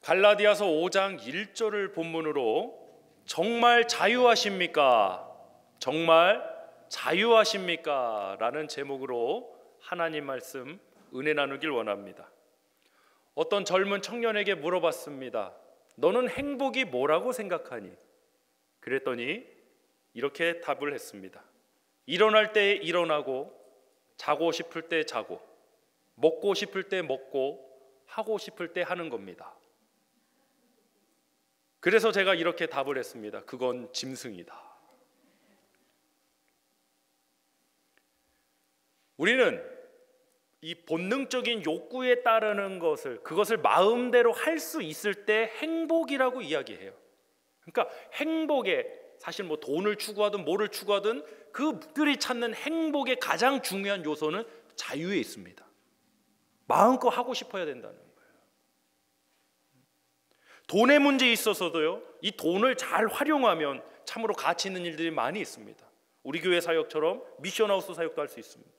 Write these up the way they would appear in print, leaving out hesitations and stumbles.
갈라디아서 5장 1절을 본문으로 정말 자유하십니까? 정말 자유하십니까? 라는 제목으로 하나님 말씀 은혜 나누길 원합니다. 어떤 젊은 청년에게 물어봤습니다. 너는 행복이 뭐라고 생각하니? 그랬더니 이렇게 답을 했습니다. 일어날 때 일어나고, 자고 싶을 때 자고, 먹고 싶을 때 먹고, 하고 싶을 때 하는 겁니다. 그래서 제가 이렇게 답을 했습니다. 그건 짐승이다. 우리는 이 본능적인 욕구에 따르는 그것을 마음대로 할 수 있을 때 행복이라고 이야기해요. 그러니까 행복에 사실 뭐 돈을 추구하든 뭐를 추구하든 그들이 찾는 행복의 가장 중요한 요소는 자유에 있습니다. 마음껏 하고 싶어야 된다는 거예요. 돈의 문제에 있어서도요, 이 돈을 잘 활용하면 참으로 가치 있는 일들이 많이 있습니다. 우리 교회 사역처럼 미션하우스 사역도 할 수 있습니다.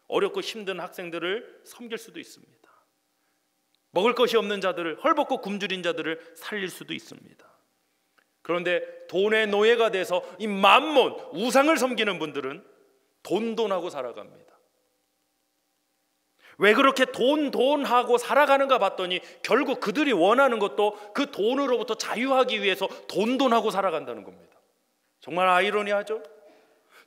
어렵고 힘든 학생들을 섬길 수도 있습니다. 먹을 것이 없는 자들을, 헐벗고 굶주린 자들을 살릴 수도 있습니다. 그런데 돈의 노예가 돼서 이 만몬, 우상을 섬기는 분들은 돈하고 살아갑니다. 왜 그렇게 돈하고 살아가는가 봤더니 결국 그들이 원하는 것도 그 돈으로부터 자유하기 위해서 돈하고 살아간다는 겁니다. 정말 아이러니하죠?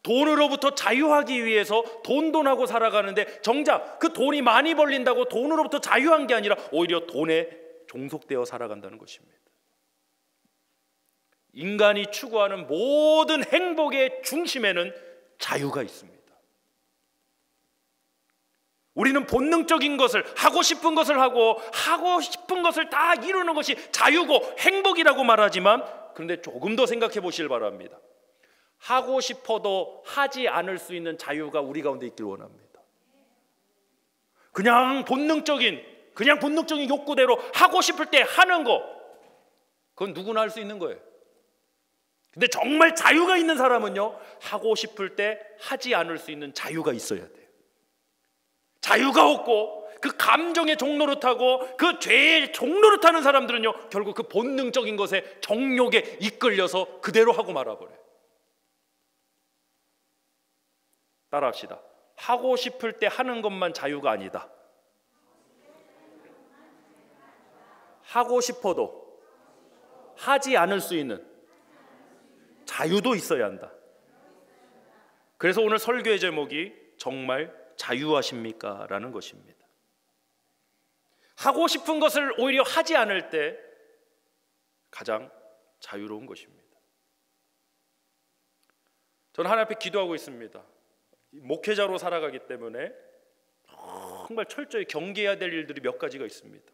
돈으로부터 자유하기 위해서 돈하고 살아가는데 정작 그 돈이 많이 벌린다고 돈으로부터 자유한 게 아니라 오히려 돈에 종속되어 살아간다는 것입니다. 인간이 추구하는 모든 행복의 중심에는 자유가 있습니다. 우리는 본능적인 것을, 하고 싶은 것을 하고 하고 싶은 것을 다 이루는 것이 자유고 행복이라고 말하지만, 그런데 조금 더 생각해 보시길 바랍니다. 하고 싶어도 하지 않을 수 있는 자유가 우리 가운데 있길 원합니다. 그냥 본능적인 욕구대로 하고 싶을 때 하는 거, 그건 누구나 할 수 있는 거예요. 근데 정말 자유가 있는 사람은요, 하고 싶을 때 하지 않을 수 있는 자유가 있어야 돼요. 자유가 없고 그 감정의 종노릇하고 그 죄의 종노릇하는 사람들은요, 결국 그 본능적인 것에, 정욕에 이끌려서 그대로 하고 말아버려요. 따라합시다. 하고 싶을 때 하는 것만 자유가 아니다. 하고 싶어도 하지 않을 수 있는 자유도 있어야 한다. 그래서 오늘 설교의 제목이 정말 자유하십니까? 라는 것입니다. 하고 싶은 것을 오히려 하지 않을 때 가장 자유로운 것입니다. 저는 하나님 앞에 기도하고 있습니다. 목회자로 살아가기 때문에 정말 철저히 경계해야 될 일들이 몇 가지가 있습니다.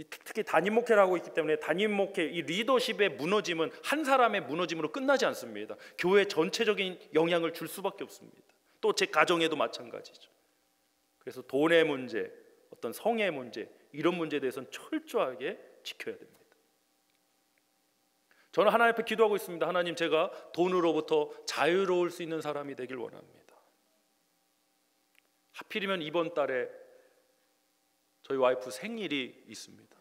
특히 담임 목회를 하고 있기 때문에 담임 목회, 이 리더십의 무너짐은 한 사람의 무너짐으로 끝나지 않습니다. 교회 전체적인 영향을 줄 수밖에 없습니다. 또 제 가정에도 마찬가지죠. 그래서 돈의 문제, 어떤 성의 문제, 이런 문제에 대해서는 철저하게 지켜야 됩니다. 저는 하나님 앞에 기도하고 있습니다. 하나님, 제가 돈으로부터 자유로울 수 있는 사람이 되길 원합니다. 하필이면 이번 달에 저희 와이프 생일이 있습니다.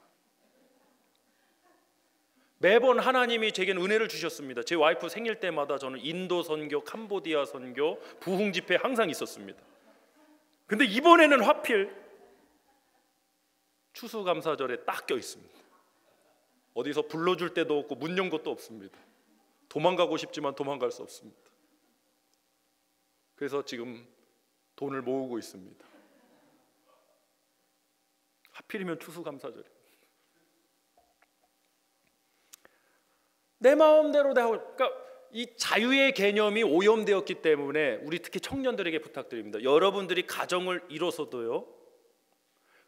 매번 하나님이 제게는 은혜를 주셨습니다. 제 와이프 생일 때마다 저는 인도 선교, 캄보디아 선교, 부흥 집회 항상 있었습니다. 근데 이번에는 하필 추수감사절에 딱 껴 있습니다. 어디서 불러줄 데도 없고 문 연 것도 없습니다. 도망가고 싶지만 도망갈 수 없습니다. 그래서 지금 돈을 모으고 있습니다. 하필이면 추수감사절에 내 마음대로 다 하고, 그러니까 이 자유의 개념이 오염되었기 때문에 우리 특히 청년들에게 부탁드립니다. 여러분들이 가정을 이뤄서도요,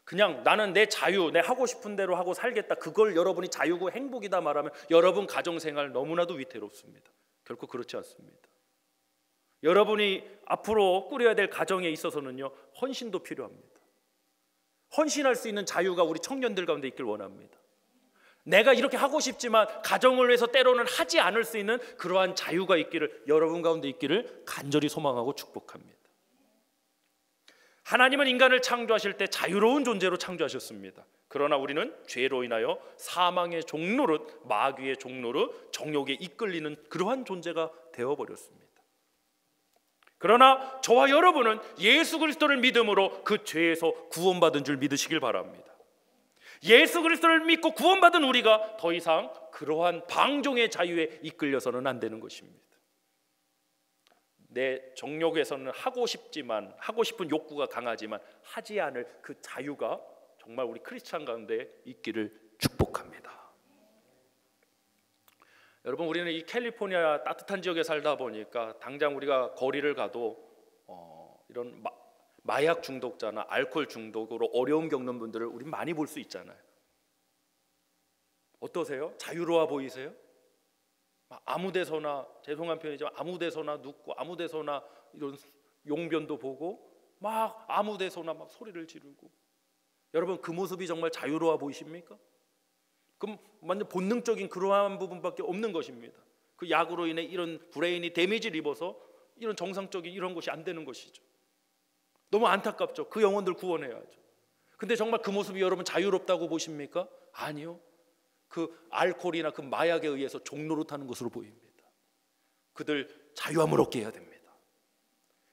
그냥 나는 내 자유, 내 하고 싶은 대로 하고 살겠다, 그걸 여러분이 자유고 행복이다 말하면 여러분 가정생활 너무나도 위태롭습니다. 결코 그렇지 않습니다. 여러분이 앞으로 꾸려야 될 가정에 있어서는요, 헌신도 필요합니다. 헌신할 수 있는 자유가 우리 청년들 가운데 있길 원합니다. 내가 이렇게 하고 싶지만 가정을 위해서 때로는 하지 않을 수 있는 그러한 자유가 있기를, 여러분 가운데 있기를 간절히 소망하고 축복합니다. 하나님은 인간을 창조하실 때 자유로운 존재로 창조하셨습니다. 그러나 우리는 죄로 인하여 사망의 종노릇, 마귀의 종노릇, 정욕에 이끌리는 그러한 존재가 되어버렸습니다. 그러나 저와 여러분은 예수 그리스도를 믿음으로 그 죄에서 구원받은 줄 믿으시길 바랍니다. 예수 그리스도를 믿고 구원받은 우리가 더 이상 그러한 방종의 자유에 이끌려서는 안 되는 것입니다. 내 정욕에서는 하고 싶지만, 하고 싶은 욕구가 강하지만 하지 않을 그 자유가 정말 우리 크리스찬 가운데 있기를 축복합니다. 여러분, 우리는 이 캘리포니아 따뜻한 지역에 살다 보니까 당장 우리가 거리를 가도 이런 마약 중독자나 알코올 중독으로 어려움 겪는 분들을 우리 많이 볼 수 있잖아요. 어떠세요? 자유로워 보이세요? 아무 데서나, 죄송한 표현이지만 아무 데서나 눕고 아무 데서나 이런 용변도 보고 막 아무 데서나 막 소리를 지르고, 여러분 그 모습이 정말 자유로워 보이십니까? 그럼 완전 본능적인 그러한 부분밖에 없는 것입니다. 그 약으로 인해 이런 브레인이 데미지를 입어서 이런 정상적인 이런 것이 안 되는 것이죠. 너무 안타깝죠. 그 영혼들 구원해야죠. 근데 정말 그 모습이 여러분 자유롭다고 보십니까? 아니요. 그 알코올이나 그 마약에 의해서 종노릇하는 것으로 보입니다. 그들 자유함을 얻게 해야 됩니다.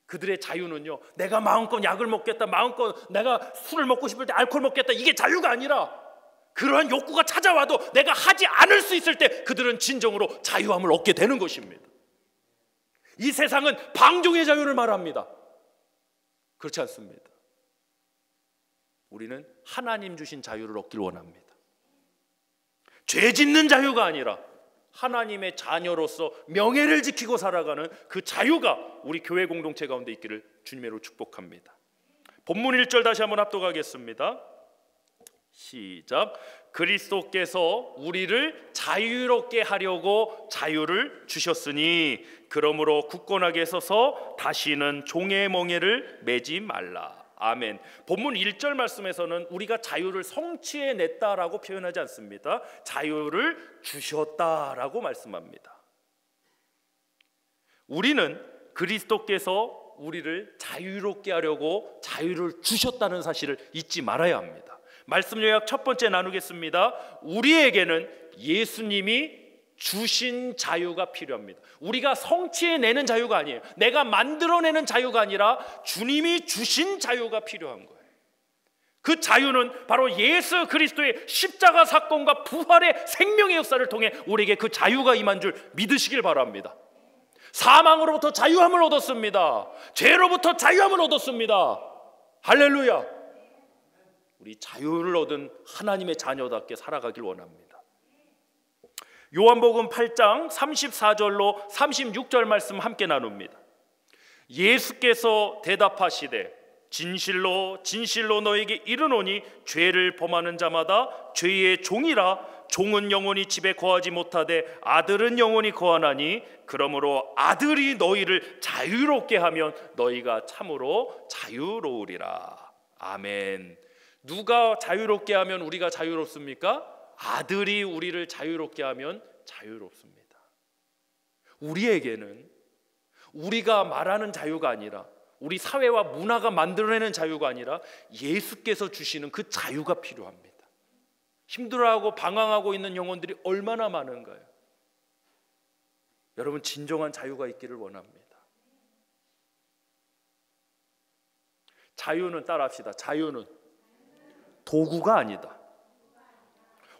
그들의 자유는요, 내가 마음껏 약을 먹겠다, 마음껏 내가 술을 먹고 싶을 때 알코올 먹겠다, 이게 자유가 아니라 그러한 욕구가 찾아와도 내가 하지 않을 수 있을 때 그들은 진정으로 자유함을 얻게 되는 것입니다. 이 세상은 방종의 자유를 말합니다. 그렇지 않습니다. 우리는 하나님 주신 자유를 얻길 원합니다. 죄 짓는 자유가 아니라 하나님의 자녀로서 명예를 지키고 살아가는 그 자유가 우리 교회 공동체 가운데 있기를 주님으로 축복합니다. 본문 1절 다시 한번 합독하겠습니다. 시작. 그리스도께서 우리를 자유롭게 하려고 자유를 주셨으니 그러므로 굳건하게 서서 다시는 종의 멍에를 매지 말라. 아멘. 본문 1절 말씀에서는 우리가 자유를 성취해냈다라고 표현하지 않습니다. 자유를 주셨다라고 말씀합니다. 우리는 그리스도께서 우리를 자유롭게 하려고 자유를 주셨다는 사실을 잊지 말아야 합니다. 말씀 요약 첫 번째 나누겠습니다. 우리에게는 예수님이 주신 자유가 필요합니다. 우리가 성취해내는 자유가 아니에요. 내가 만들어내는 자유가 아니라 주님이 주신 자유가 필요한 거예요. 그 자유는 바로 예수 그리스도의 십자가 사건과 부활의 생명의 역사를 통해 우리에게 그 자유가 임한 줄 믿으시길 바랍니다. 사망으로부터 자유함을 얻었습니다. 죄로부터 자유함을 얻었습니다. 할렐루야. 우리 자유를 얻은 하나님의 자녀답게 살아가길 원합니다. 요한복음 8장 34절로 36절 말씀 함께 나눕니다. 예수께서 대답하시되 진실로 진실로 너에게 이르노니 죄를 범하는 자마다 죄의 종이라. 종은 영원히 집에 거하지 못하되 아들은 영원히 거하나니 그러므로 아들이 너희를 자유롭게 하면 너희가 참으로 자유로우리라. 아멘. 누가 자유롭게 하면 우리가 자유롭습니까? 아들이 우리를 자유롭게 하면 자유롭습니다. 우리에게는 우리가 말하는 자유가 아니라, 우리 사회와 문화가 만들어내는 자유가 아니라 예수께서 주시는 그 자유가 필요합니다. 힘들어하고 방황하고 있는 영혼들이 얼마나 많은가요? 여러분, 진정한 자유가 있기를 원합니다. 자유는, 따라합시다. 자유는 도구가 아니다.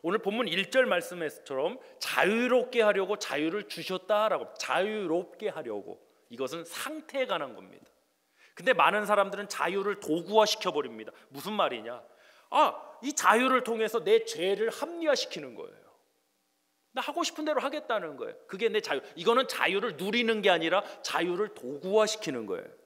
오늘 본문 1절 말씀처럼 자유롭게 하려고 자유를 주셨다라고, 자유롭게 하려고, 이것은 상태에 관한 겁니다. 근데 많은 사람들은 자유를 도구화시켜 버립니다. 무슨 말이냐? 이 자유를 통해서 내 죄를 합리화시키는 거예요. 나 하고 싶은 대로 하겠다는 거예요. 그게 내 자유. 이거는 자유를 누리는 게 아니라 자유를 도구화시키는 거예요.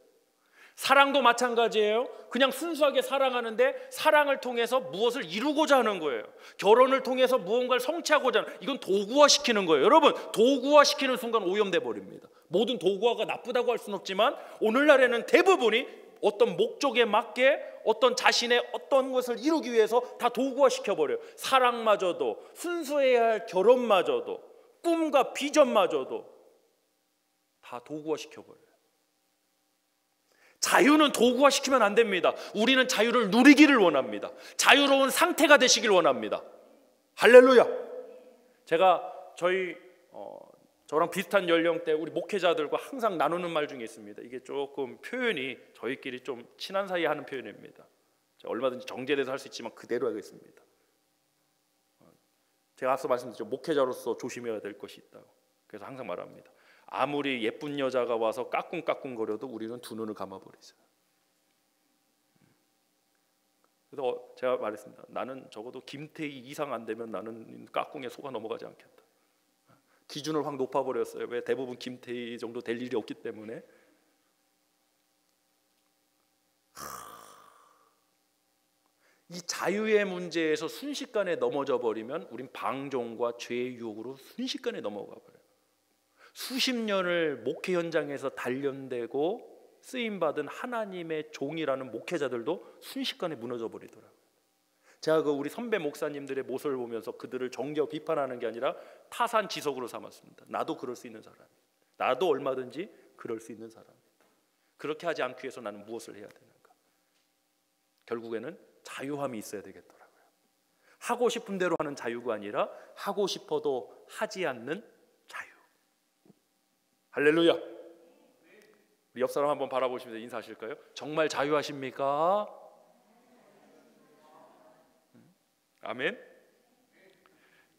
사랑도 마찬가지예요. 그냥 순수하게 사랑하는데 사랑을 통해서 무엇을 이루고자 하는 거예요. 결혼을 통해서 무언가를 성취하고자 하는, 이건 도구화시키는 거예요. 여러분, 도구화시키는 순간 오염돼 버립니다. 모든 도구화가 나쁘다고 할 수는 없지만 오늘날에는 대부분이 어떤 목적에 맞게 어떤 자신의 어떤 것을 이루기 위해서 다 도구화시켜버려요. 사랑마저도, 순수해야 할 결혼마저도, 꿈과 비전마저도 다 도구화시켜버려요. 자유는 도구화시키면 안 됩니다. 우리는 자유를 누리기를 원합니다. 자유로운 상태가 되시길 원합니다. 할렐루야. 제가 저랑 비슷한 연령대 우리 목회자들과 항상 나누는 말 중에 있습니다. 이게 조금 표현이 저희끼리 좀 친한 사이에 하는 표현입니다. 얼마든지 정제돼서 할 수 있지만 그대로 하겠습니다. 제가 앞서 말씀드렸죠. 목회자로서 조심해야 될 것이 있다고. 그래서 항상 말합니다. 아무리 예쁜 여자가 와서 까꿍까꿍거려도 우리는 두 눈을 감아버리죠. 그래서 제가 말했습니다. 나는 적어도 김태희 이상 안 되면 나는 까꿍에 속아 넘어가지 않겠다. 기준을 확 높아버렸어요. 왜? 대부분 김태희 정도 될 일이 없기 때문에. 이 자유의 문제에서 순식간에 넘어져 버리면 우린 방종과 죄의 유혹으로 순식간에 넘어가 버려요. 수십 년을 목회 현장에서 단련되고 쓰임받은 하나님의 종이라는 목회자들도 순식간에 무너져 버리더라고요. 제가 우리 선배 목사님들의 모습을 보면서 그들을 정죄 비판하는 게 아니라 타산지석으로 삼았습니다. 나도 그럴 수 있는 사람이다. 나도 얼마든지 그럴 수 있는 사람이다. 그렇게 하지 않기 위해서 나는 무엇을 해야 되는가? 결국에는 자유함이 있어야 되겠더라고요. 하고 싶은 대로 하는 자유가 아니라 하고 싶어도 하지 않는 자유. 할렐루야. 우리 옆 사람 한번 바라보시면서 인사하실까요? 정말 자유하십니까? 아멘.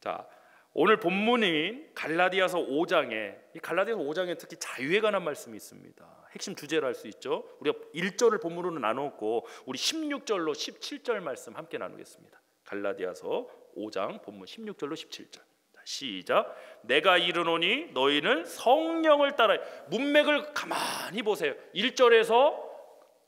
자, 오늘 본문인 갈라디아서 5장에 이 갈라디아서 5장에 특히 자유에 관한 말씀이 있습니다. 핵심 주제를 할 수 있죠. 우리가 1절을 본문으로 나눴고 우리 16절로 17절 말씀 함께 나누겠습니다. 갈라디아서 5장 본문 16절로 17절. 시작. 내가 이르노니 너희는 성령을 따라. 문맥을 가만히 보세요. 1절에서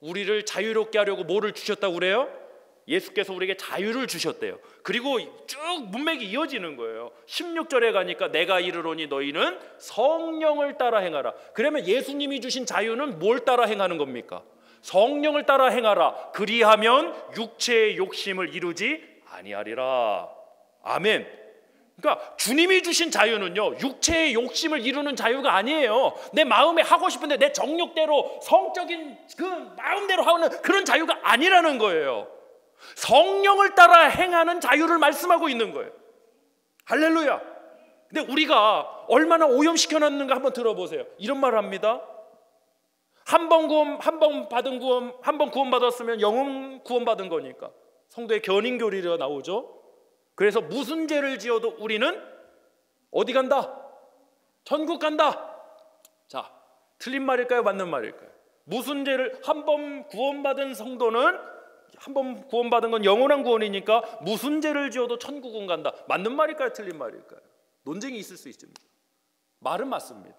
우리를 자유롭게 하려고 뭐를 주셨다고 그래요? 예수께서 우리에게 자유를 주셨대요. 그리고 쭉 문맥이 이어지는 거예요. 16절에 가니까 내가 이르노니 너희는 성령을 따라 행하라. 그러면 예수님이 주신 자유는 뭘 따라 행하는 겁니까? 성령을 따라 행하라. 그리하면 육체의 욕심을 이루지 아니하리라. 아멘. 그러니까 주님이 주신 자유는요, 육체의 욕심을 이루는 자유가 아니에요. 내 마음에 하고 싶은데 내 정욕대로 성적인 그 마음대로 하는 그런 자유가 아니라는 거예요. 성령을 따라 행하는 자유를 말씀하고 있는 거예요. 할렐루야. 근데 우리가 얼마나 오염시켜놨는가 한번 들어보세요. 이런 말을 합니다. 한 번 구원받았으면 영원 구원받은 거니까. 성도의 견인교리가 나오죠. 그래서 무슨 죄를 지어도 우리는 어디 간다? 천국 간다. 자, 틀린 말일까요? 맞는 말일까요? 무슨 죄를 한 번 구원받은 성도는 한 번 구원받은 건 영원한 구원이니까 무슨 죄를 지어도 천국은 간다. 맞는 말일까요? 틀린 말일까요? 논쟁이 있을 수 있습니다. 말은 맞습니다.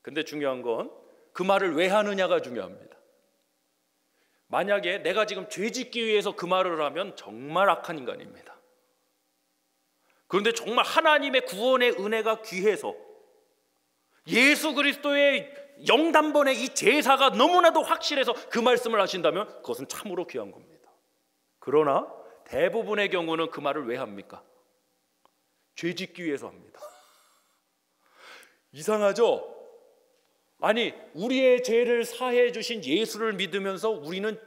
근데 중요한 건 그 말을 왜 하느냐가 중요합니다. 만약에 내가 지금 죄 짓기 위해서 그 말을 하면 정말 악한 인간입니다. 그런데 정말 하나님의 구원의 은혜가 귀해서 예수 그리스도의 영단번의 이 제사가 너무나도 확실해서 그 말씀을 하신다면 그것은 참으로 귀한 겁니다. 그러나 대부분의 경우는 그 말을 왜 합니까? 죄 짓기 위해서 합니다. 이상하죠? 아니, 우리의 죄를 사해 주신 예수를 믿으면서 우리는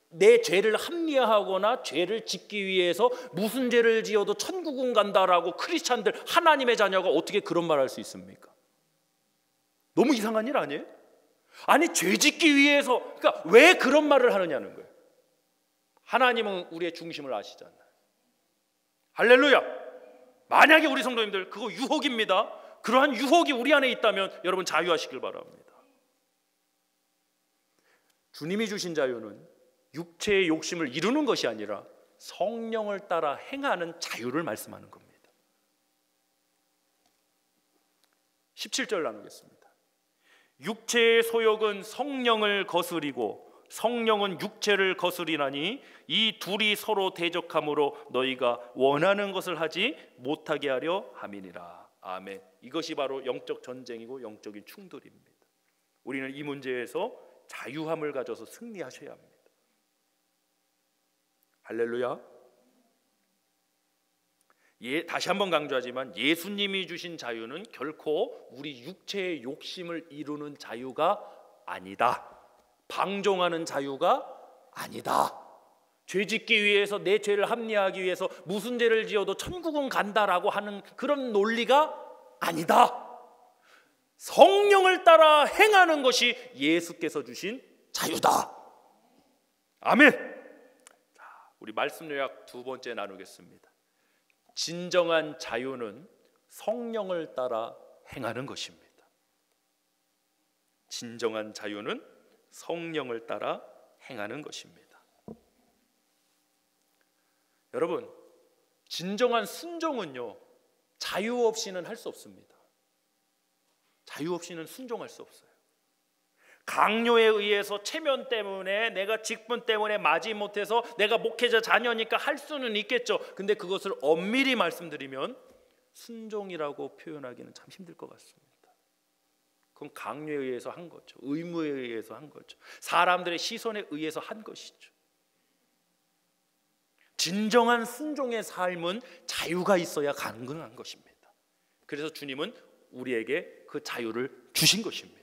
내 죄를 합리화하거나 죄를 짓기 위해서 무슨 죄를 지어도 천국은 간다라고 크리스찬들, 하나님의 자녀가 어떻게 그런 말 할 수 있습니까? 너무 이상한 일 아니에요? 아니, 죄 짓기 위해서, 그러니까 왜 그런 말을 하느냐는 거예요. 하나님은 우리의 중심을 아시잖아요. 할렐루야. 만약에 우리 성도님들 그거 유혹입니다. 그러한 유혹이 우리 안에 있다면 여러분 자유하시길 바랍니다. 주님이 주신 자유는 육체의 욕심을 이루는 것이 아니라 성령을 따라 행하는 자유를 말씀하는 겁니다. 17절 나누겠습니다. 육체의 소욕은 성령을 거스리고 성령은 육체를 거스리나니 이 둘이 서로 대적함으로 너희가 원하는 것을 하지 못하게 하려 함이니라. 아멘. 이것이 바로 영적 전쟁이고 영적인 충돌입니다. 우리는 이 문제에서 자유함을 가져서 승리하셔야 합니다. 할렐루야. 다시 한번 강조하지만 예수님이 주신 자유는 결코 우리 육체의 욕심을 이루는 자유가 아니다. 방종하는 자유가 아니다. 죄짓기 위해서 내 죄를 합리화하기 위해서 무슨 죄를 지어도 천국은 간다라고 하는 그런 논리가 아니다. 성령을 따라 행하는 것이 예수께서 주신 자유다. 아멘. 자, 우리 말씀 요약 두 번째 나누겠습니다. 진정한 자유는 성령을 따라 행하는 것입니다. 진정한 자유는 성령을 따라 행하는 것입니다. 여러분, 진정한 순종은요, 자유 없이는 할 수 없습니다. 자유 없이는 순종할 수 없어요. 강요에 의해서 체면 때문에, 내가 직분 때문에 마지못해서 내가 목회자 자녀니까 할 수는 있겠죠. 근데 그것을 엄밀히 말씀드리면 순종이라고 표현하기는 참 힘들 것 같습니다. 그건 강요에 의해서 한 거죠. 의무에 의해서 한 거죠. 사람들의 시선에 의해서 한 것이죠. 진정한 순종의 삶은 자유가 있어야 가능한 것입니다. 그래서 주님은 우리에게 그 자유를 주신 것입니다.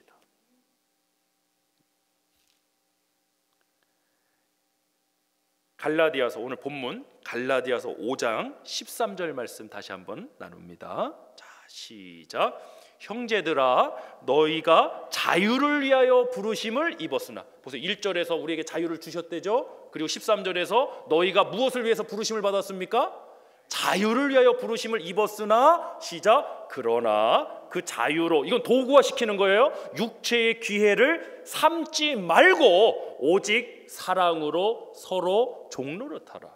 갈라디아서, 오늘 본문 갈라디아서 5장 13절 말씀 다시 한번 나눕니다. 자, 시작. 형제들아, 너희가 자유를 위하여 부르심을 입었으나. 보세요, 1절에서 우리에게 자유를 주셨대죠. 그리고 13절에서 너희가 무엇을 위해서 부르심을 받았습니까? 자유를 위하여 부르심을 입었으나, 시작. 그러나 그 자유로, 이건 도구화 시키는 거예요. 육체의 기회를 삼지 말고 오직 사랑으로 서로 종노릇하라.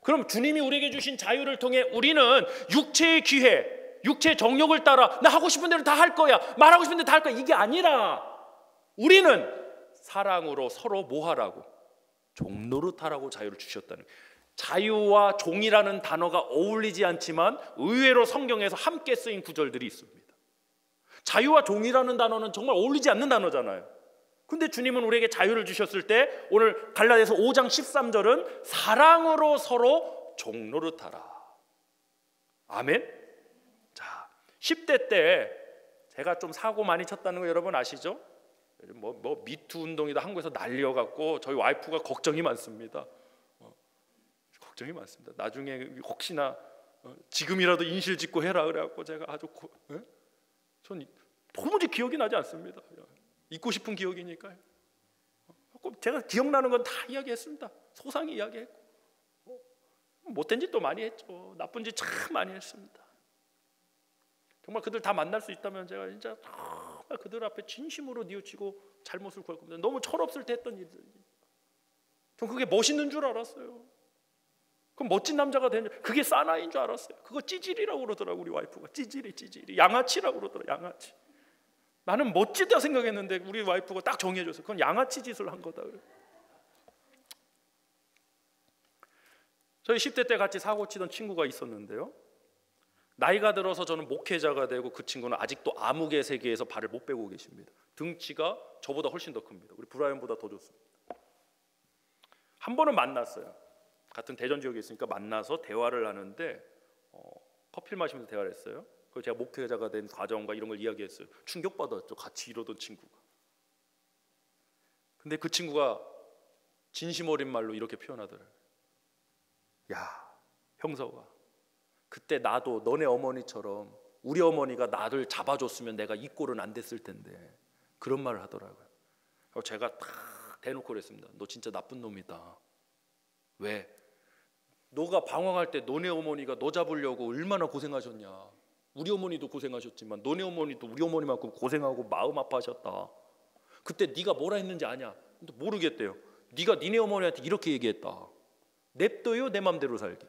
그럼 주님이 우리에게 주신 자유를 통해 우리는 육체의 기회, 육체의 정욕을 따라 나 하고 싶은 대로 다 할 거야, 말하고 싶은 대로 다 할 거야, 이게 아니라 우리는 사랑으로 서로 뭐 하라고? 종노릇하라고 자유를 주셨다는 거예요. 자유와 종이라는 단어가 어울리지 않지만 의외로 성경에서 함께 쓰인 구절들이 있습니다. 자유와 종이라는 단어는 정말 어울리지 않는 단어잖아요. 근데 주님은 우리에게 자유를 주셨을 때 오늘 갈라디아서 5장 13절은 사랑으로 서로 종노릇하라. 아멘. 자, 10대 때 제가 좀 사고 많이 쳤다는 거 여러분 아시죠? 뭐 미투 운동이다 한국에서 날려갖고 저희 와이프가 걱정이 많습니다. 걱정이 많습니다. 나중에 혹시나 지금이라도 인실짓고 해라 그래갖고 제가 아주 전 도무지 기억이 나지 않습니다. 잊고 싶은 기억이니까요. 제가 기억나는 건 다 이야기했습니다. 소상히 이야기했고 못된 짓도 많이 했죠. 나쁜 짓 참 많이 했습니다. 정말 그들 다 만날 수 있다면 제가 진짜 정말 그들 앞에 진심으로 뉘우치고 잘못을 구할 겁니다. 너무 철없을 때 했던 일들. 전 그게 멋있는 줄 알았어요. 그럼 멋진 남자가 되는 줄, 그게 사나이인 줄 알았어요. 그거 찌질이라고 그러더라고 우리 와이프가. 찌질이 양아치라고 그러더라. 양아치. 나는 멋지다 생각했는데 우리 와이프가 딱 정해줘서 그건 양아치 짓을 한 거다. 저희 10대 때 같이 사고 치던 친구가 있었는데요. 나이가 들어서 저는 목회자가 되고 그 친구는 아직도 암흑의 세계에서 발을 못 빼고 계십니다. 등치가 저보다 훨씬 더 큽니다. 우리 브라이언보다 더 좋습니다. 한 번은 만났어요. 같은 대전 지역에 있으니까 만나서 대화를 하는데 커피를 마시면서 대화를 했어요. 그래서 제가 목회자가 된 과정과 이런 걸 이야기했어요. 충격받았죠. 같이 이러던 친구가. 근데 그 친구가 진심 어린 말로 이렇게 표현하더라고요. 야, 형서가, 그때 나도 너네 어머니처럼 우리 어머니가 나를 잡아줬으면 내가 이 꼴은 안 됐을 텐데, 그런 말을 하더라고요. 그래서 제가 딱 대놓고 그랬습니다. 너 진짜 나쁜 놈이다. 왜? 너가 방황할 때 너네 어머니가 너 잡으려고 얼마나 고생하셨냐. 우리 어머니도 고생하셨지만 너네 어머니도 우리 어머니만큼 고생하고 마음 아파하셨다. 그때 네가 뭐라 했는지 아냐? 근데 모르겠대요. 네가 니네 어머니한테 이렇게 얘기했다. 냅둬요 내 맘대로 살게.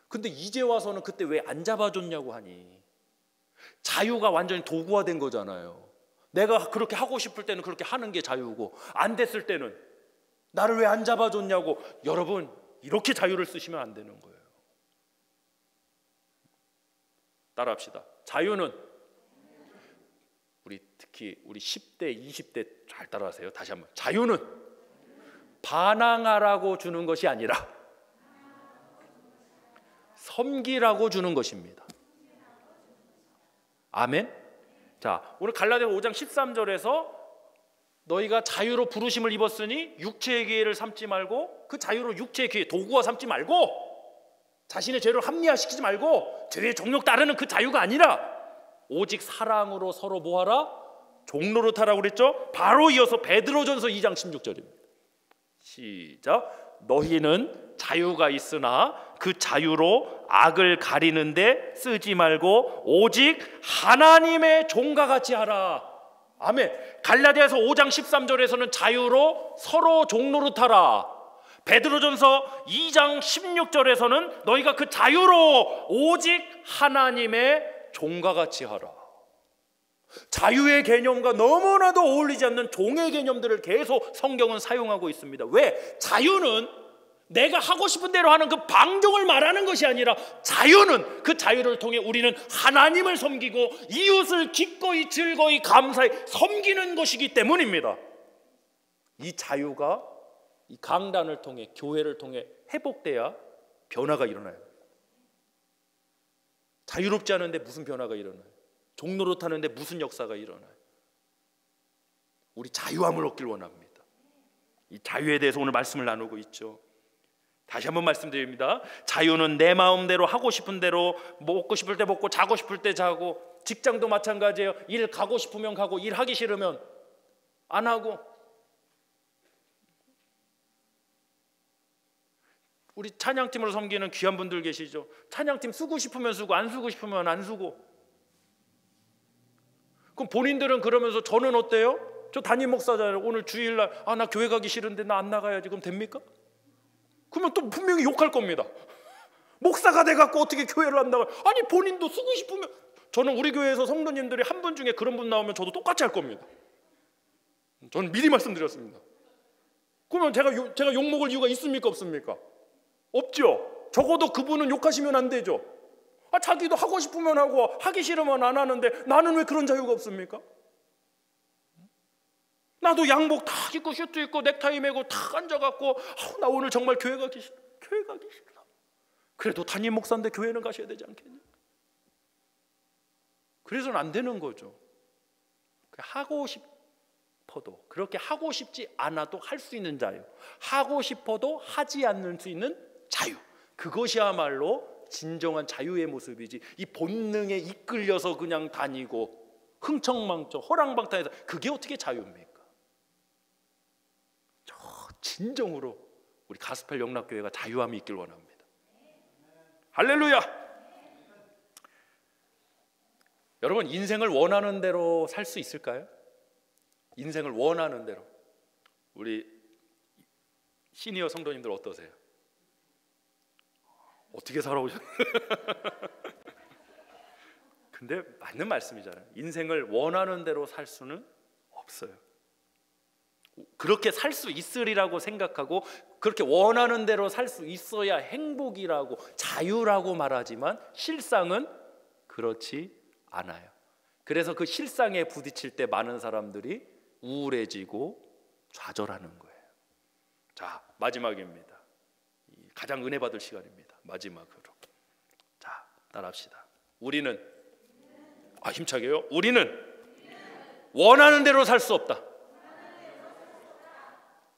근데 이제 와서는 그때 왜 안 잡아줬냐고 하니. 자유가 완전히 도구화된 거잖아요. 내가 그렇게 하고 싶을 때는 그렇게 하는 게 자유고, 안 됐을 때는 나를 왜 안 잡아줬냐고. 여러분, 이렇게 자유를 쓰시면 안 되는 거예요. 따라합시다. 자유는, 우리 특히 우리 10대, 20대 잘 따라하세요. 다시 한번. 자유는 반항하라고 주는 것이 아니라 섬기라고 주는 것입니다. 아멘. 자, 오늘 갈라디아 5장 13절에서 너희가 자유로 부르심을 입었으니 육체의 기회를 삼지 말고, 그 자유로 육체의 기회 도구화 삼지 말고, 자신의 죄를 합리화시키지 말고 죄의 정욕 따르는 그 자유가 아니라 오직 사랑으로 서로 뭐하라? 종노릇하라고 그랬죠? 바로 이어서 베드로전서 2장 16절입니다. 시작. 너희는 자유가 있으나 그 자유로 악을 가리는데 쓰지 말고 오직 하나님의 종과 같이 하라. 아멘. 갈라디아서 5장 13절에서는 자유로 서로 종노릇하라. 베드로전서 2장 16절에서는 너희가 그 자유로 오직 하나님의 종과 같이 하라. 자유의 개념과 너무나도 어울리지 않는 종의 개념들을 계속 성경은 사용하고 있습니다. 왜? 자유는 내가 하고 싶은 대로 하는 그 방종을 말하는 것이 아니라, 자유는 그 자유를 통해 우리는 하나님을 섬기고 이웃을 기꺼이 즐거이 감사히 섬기는 것이기 때문입니다. 이 자유가 이 강단을 통해, 교회를 통해 회복돼야 변화가 일어나요. 자유롭지 않은데 무슨 변화가 일어나요? 종노릇하는데 무슨 역사가 일어나요? 우리 자유함을 얻길 원합니다. 이 자유에 대해서 오늘 말씀을 나누고 있죠. 다시 한번 말씀드립니다. 자유는 내 마음대로 하고 싶은 대로, 먹고 싶을 때 먹고 자고 싶을 때 자고, 직장도 마찬가지예요. 일 가고 싶으면 가고, 일 하기 싫으면 안 하고. 우리 찬양팀으로 섬기는 귀한 분들 계시죠? 찬양팀 쓰고 싶으면 쓰고 안 쓰고 싶으면 안 쓰고. 그럼 본인들은 그러면서 저는 어때요? 저 담임 목사잖아요. 오늘 주일날 나 교회 가기 싫은데 나 안 나가야지. 그럼 됩니까? 그러면 또 분명히 욕할 겁니다. 목사가 돼갖고 어떻게 교회를 안 나가요? 아니 본인도 쓰고 싶으면. 저는 우리 교회에서 성도님들이 한 분 중에 그런 분 나오면 저도 똑같이 할 겁니다. 저는 미리 말씀드렸습니다. 그러면 제가 욕먹을 이유가 있습니까 없습니까? 없죠. 적어도 그분은 욕하시면 안 되죠. 자기도 하고 싶으면 하고 하기 싫으면 안 하는데 나는 왜 그런 자유가 없습니까? 나도 양복 다 입고 슈트 입고 넥타이 매고 다 앉아갖고 나 오늘 정말 교회 가기 싫어. 교회 가기 싫어. 그래도 담임 목사인데 교회는 가셔야 되지 않겠냐? 그래서는 안 되는 거죠. 하고 싶어도, 그렇게 하고 싶지 않아도 할 수 있는 자유, 하고 싶어도 하지 않을 수 있는 자유, 그것이야말로 진정한 자유의 모습이지, 이 본능에 이끌려서 그냥 다니고 흥청망청 허랑방탕해서 그게 어떻게 자유입니까? 저 진정으로 우리 가스펠 영락교회가 자유함이 있길 원합니다. 할렐루야. 여러분, 인생을 원하는 대로 살 수 있을까요? 인생을 원하는 대로. 우리 시니어 성도님들 어떠세요? 어떻게 살아오셨나요? 근데 맞는 말씀이잖아요. 인생을 원하는 대로 살 수는 없어요. 그렇게 살 수 있으리라고 생각하고 그렇게 원하는 대로 살 수 있어야 행복이라고, 자유라고 말하지만 실상은 그렇지 않아요. 그래서 그 실상에 부딪힐 때 많은 사람들이 우울해지고 좌절하는 거예요. 자, 마지막입니다. 가장 은혜 받을 시간입니다. 마지막으로. 자, 따라합시다. 우리는, 힘차게요. 우리는 원하는 대로 살 수 없다.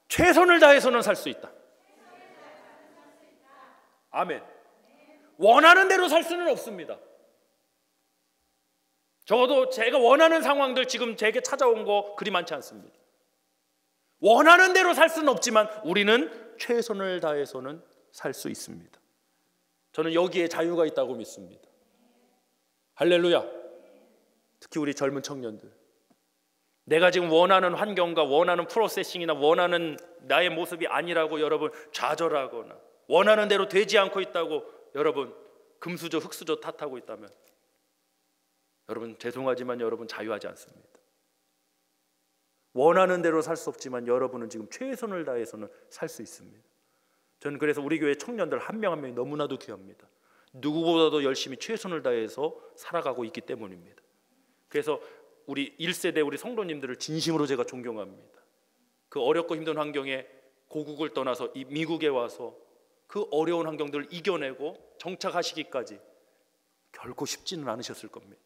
최선을 다해서는 살 수 있다. 아멘. 원하는 대로 살 수는 없습니다. 적어도 제가 원하는 상황들 지금 제게 찾아온 거 그리 많지 않습니다. 원하는 대로 살 수는 없지만 우리는 최선을 다해서는 살 수 있습니다. 저는 여기에 자유가 있다고 믿습니다. 할렐루야. 특히 우리 젊은 청년들, 내가 지금 원하는 환경과 원하는 프로세싱이나 원하는 나의 모습이 아니라고 여러분 좌절하거나 원하는 대로 되지 않고 있다고 여러분 금수저 흙수저 탓하고 있다면 여러분 죄송하지만 여러분 자유하지 않습니다. 원하는 대로 살 수 없지만 여러분은 지금 최선을 다해서는 살 수 있습니다. 저는 그래서 우리 교회 청년들 한 명 한 명이 너무나도 귀합니다. 누구보다도 열심히 최선을 다해서 살아가고 있기 때문입니다. 그래서 우리 1세대 우리 성도님들을 진심으로 제가 존경합니다. 그 어렵고 힘든 환경에 고국을 떠나서 이 미국에 와서 그 어려운 환경들을 이겨내고 정착하시기까지 결코 쉽지는 않으셨을 겁니다.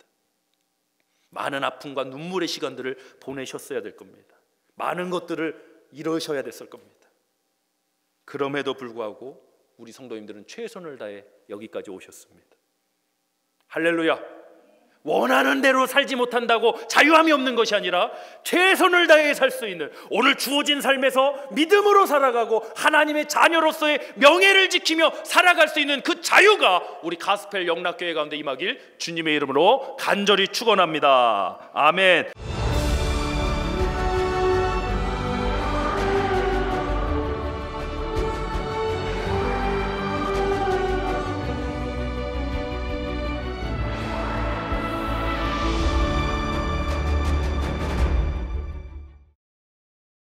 많은 아픔과 눈물의 시간들을 보내셨어야 될 겁니다. 많은 것들을 이루셔야 됐을 겁니다. 그럼에도 불구하고 우리 성도님들은 최선을 다해 여기까지 오셨습니다. 할렐루야. 원하는 대로 살지 못한다고 자유함이 없는 것이 아니라 최선을 다해 살 수 있는, 오늘 주어진 삶에서 믿음으로 살아가고 하나님의 자녀로서의 명예를 지키며 살아갈 수 있는 그 자유가 우리 가스펠 영락교회 가운데 임하길 주님의 이름으로 간절히 축원합니다. 아멘.